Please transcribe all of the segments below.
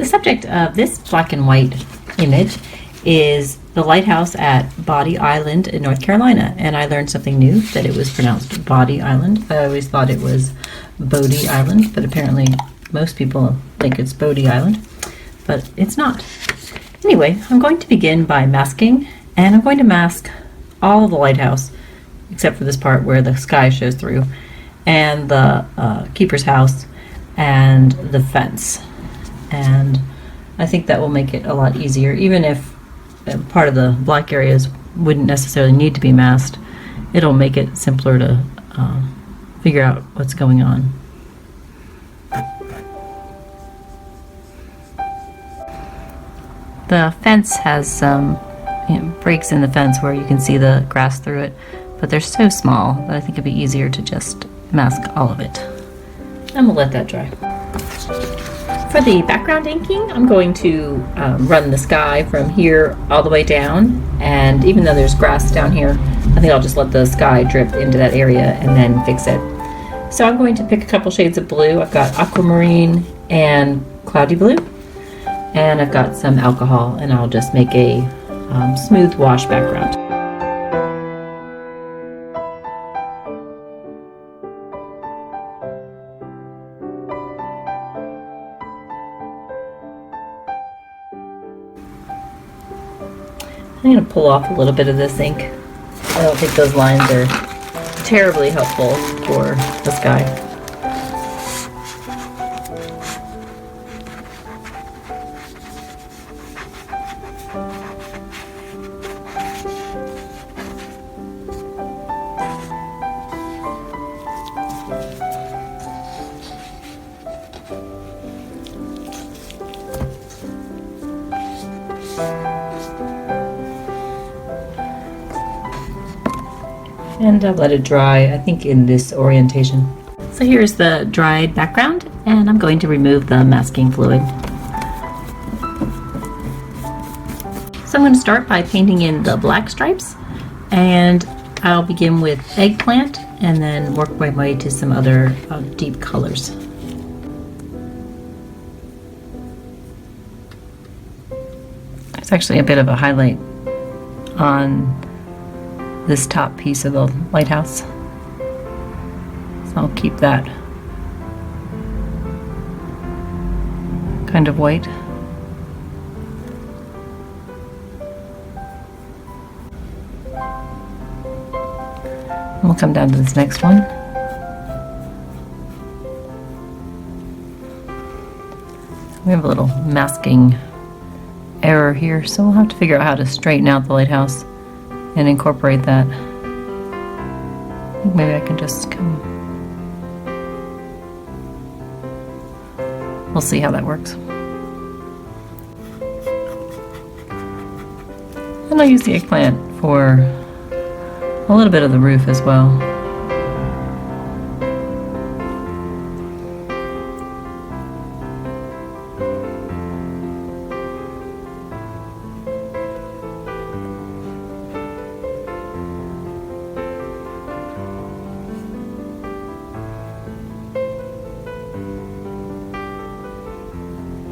subject of this black and white image is the lighthouse at Bodie Island in North Carolina, and I learned something new, that it was pronounced Bodie Island. I always thought it was Bodie Island, but apparently most people think it's Bodie Island, but it's not. Anyway, I'm going to begin by masking, and I'm going to mask all of the lighthouse except for this part where the sky shows through, and the keeper's house and the fence. And I think that will make it a lot easier, even if part of the black areas wouldn't necessarily need to be masked. It'll make it simpler to figure out what's going on. The fence has some breaks in the fence where you can see the grass through it, but they're so small that I think it'd be easier to just mask all of it. I'm gonna let that dry. For the background inking, I'm going to run the sky from here all the way down, and even though there's grass down here, I think I'll just let the sky drip into that area and then fix it. So I'm going to pick a couple shades of blue. I've got aquamarine and cloudy blue, and I've got some alcohol, and I'll just make a smooth wash background. I'm going to pull off a little bit of this ink. I don't think those lines are terribly helpful for the sky. And I'll let it dry, I think, in this orientation. So here's the dried background, and I'm going to remove the masking fluid. So I'm going to start by painting in the black stripes, and I'll begin with eggplant and then work my way to some other deep colors. There's actually a bit of a highlight on this top piece of the lighthouse, so I'll keep that kind of white. And we'll come down to this next one. We have a little masking error here, so we'll have to figure out how to straighten out the lighthouse and incorporate that. I think maybe I can just come. We'll see how that works. And I'll use the eggplant for a little bit of the roof as well.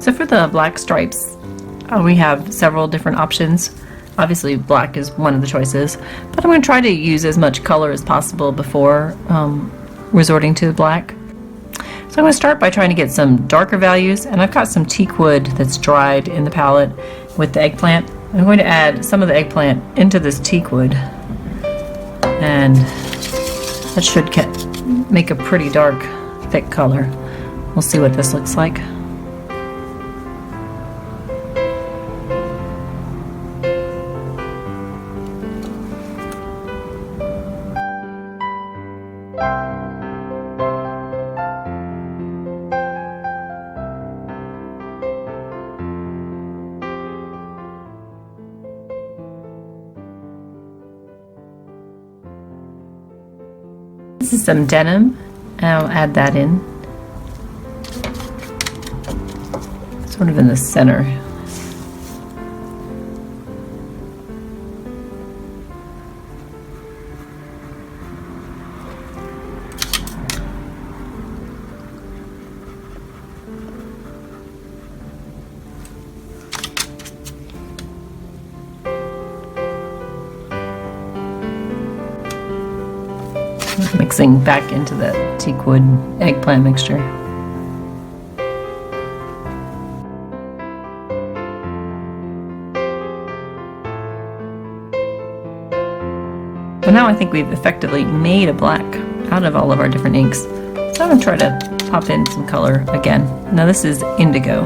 So for the black stripes, we have several different options. Obviously black is one of the choices, but I'm going to try to use as much color as possible before resorting to black. So I'm going to start by trying to get some darker values, and I've got some teak wood that's dried in the palette with the eggplant. I'm going to add some of the eggplant into this teak wood, and that should make a pretty dark, thick color. We'll see what this looks like. This is some denim, and I'll add that in, sort of in the center. Mixing back into that teakwood eggplant mixture. But now I think we've effectively made a black out of all of our different inks. So I'm going to try to pop in some color again. Now this is indigo.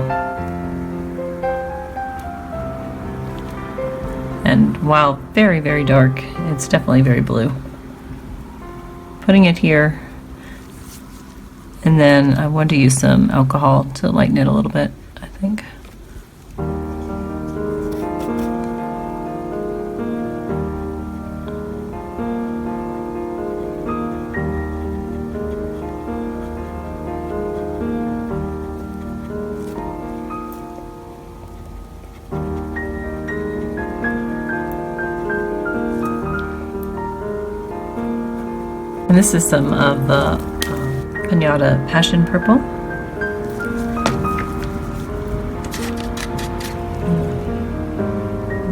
And while very, very dark, it's definitely very blue. Putting it here, and then I want to use some alcohol to lighten it a little bit, I think. And this is some of the Pinata Passion Purple.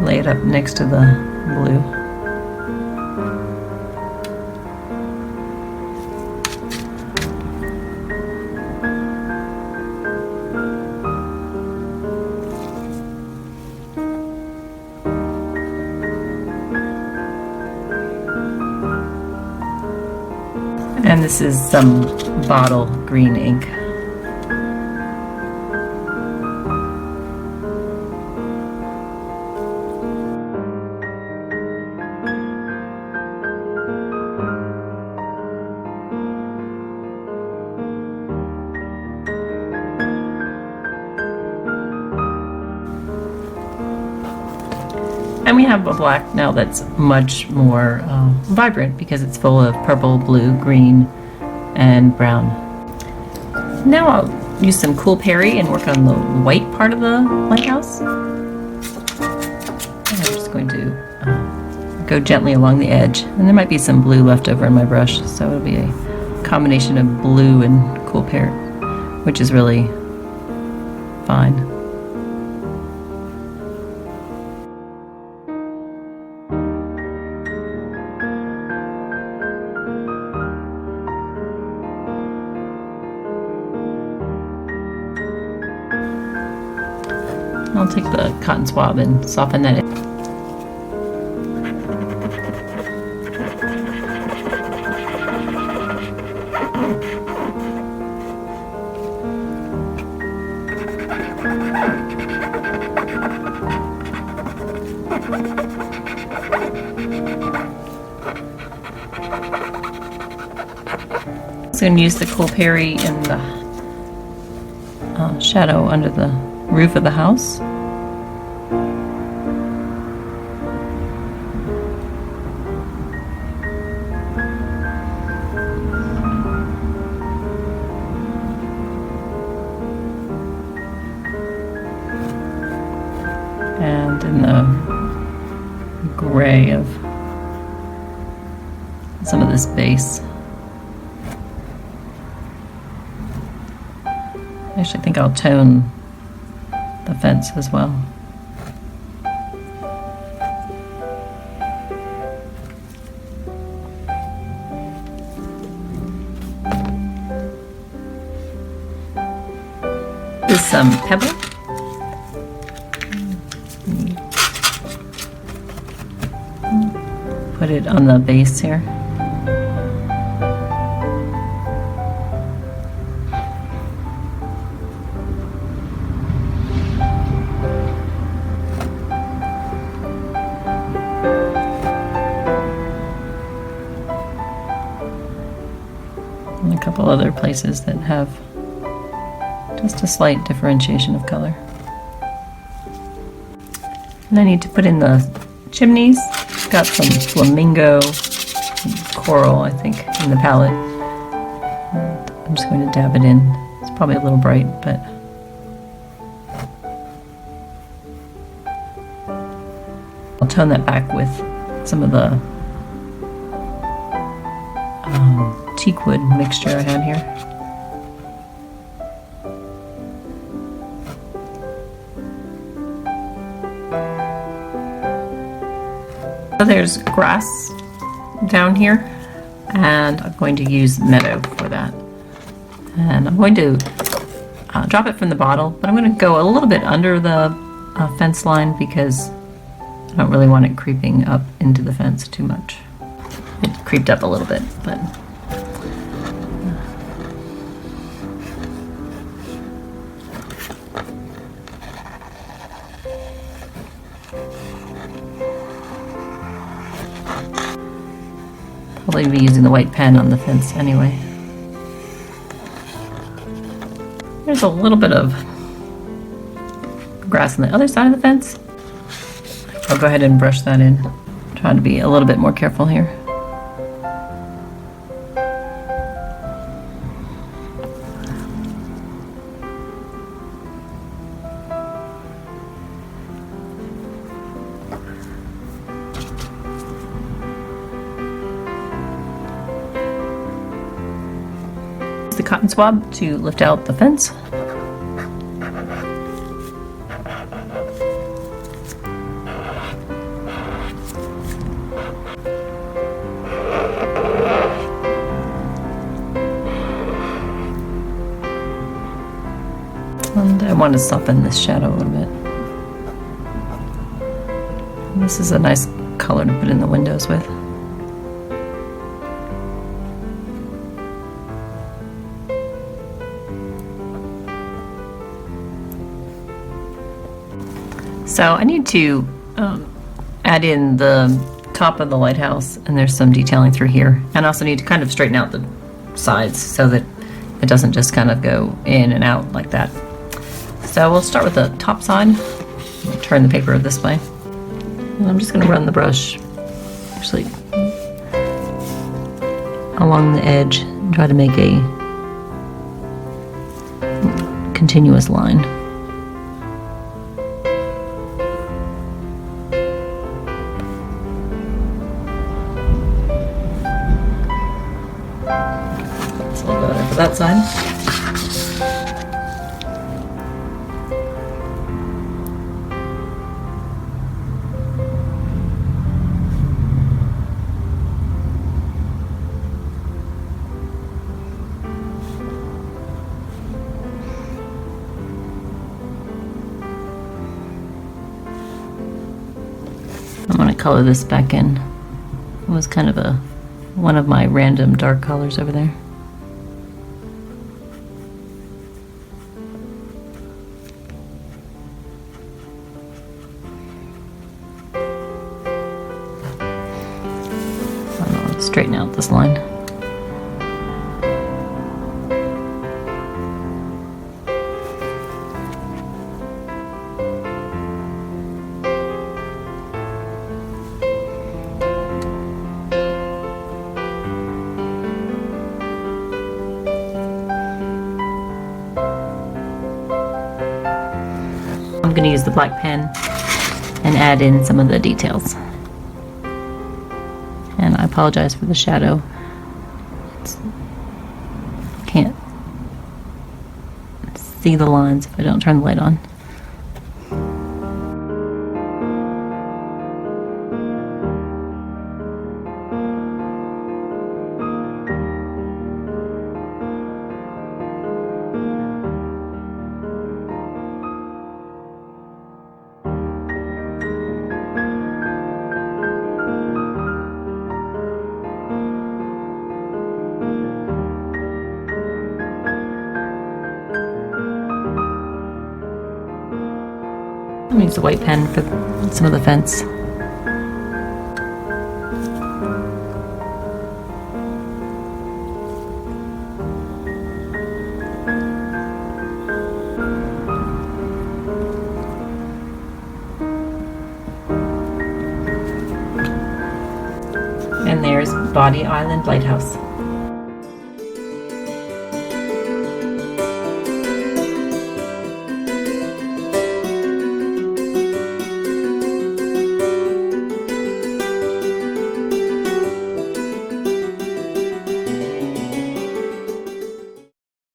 Lay it up next to the blue. And this is some bottle green ink. And we have a black now that's much more vibrant because it's full of purple, blue, green, and brown. Now I'll use some Cool Perry and work on the white part of the lighthouse. And I'm just going to go gently along the edge. And there might be some blue left over in my brush, so it'll be a combination of blue and Cool Perry, which is really fine. I'll take the cotton swab and soften that in. I'm going to use the Cool Perry in the shadow under the roof of the house. And in the gray of some of this base. I actually think I'll tone the fence as well. This is some pebble. Put it on the base here. And a couple other places that have just a slight differentiation of color. And I need to put in the chimneys. Got some flamingo coral, I think, in the palette. And I'm just going to dab it in. It's probably a little bright, but I'll tone that back with some of the teakwood mixture I had here. So there's grass down here, and I'm going to use Meadow for that. And I'm going to drop it from the bottle, but I'm going to go a little bit under the fence line because I don't really want it creeping up into the fence too much. It creeped up a little bit, but probably be using the white pen on the fence anyway. There's a little bit of grass on the other side of the fence. I'll go ahead and brush that in. Trying to be a little bit more careful here. The cotton swab to lift out the fence. And I want to soften this shadow a little bit. And this is a nice color to put in the windows with. So I need to add in the top of the lighthouse, and there's some detailing through here. And I also need to kind of straighten out the sides so that it doesn't just kind of go in and out like that. So we'll start with the top side. I'll turn the paper this way. And I'm just going to run the brush actually along the edge and try to make a continuous line. That's a little better for that side. I'm going to color this back in. It was kind of one of my random dark colors over there. Let's straighten out this line. I'm going to use the black pen and add in some of the details. And I apologize for the shadow. Can't see the lines if I don't turn the light on. I'm going to use the white pen for some of the fence. And there's Bodie Island Lighthouse.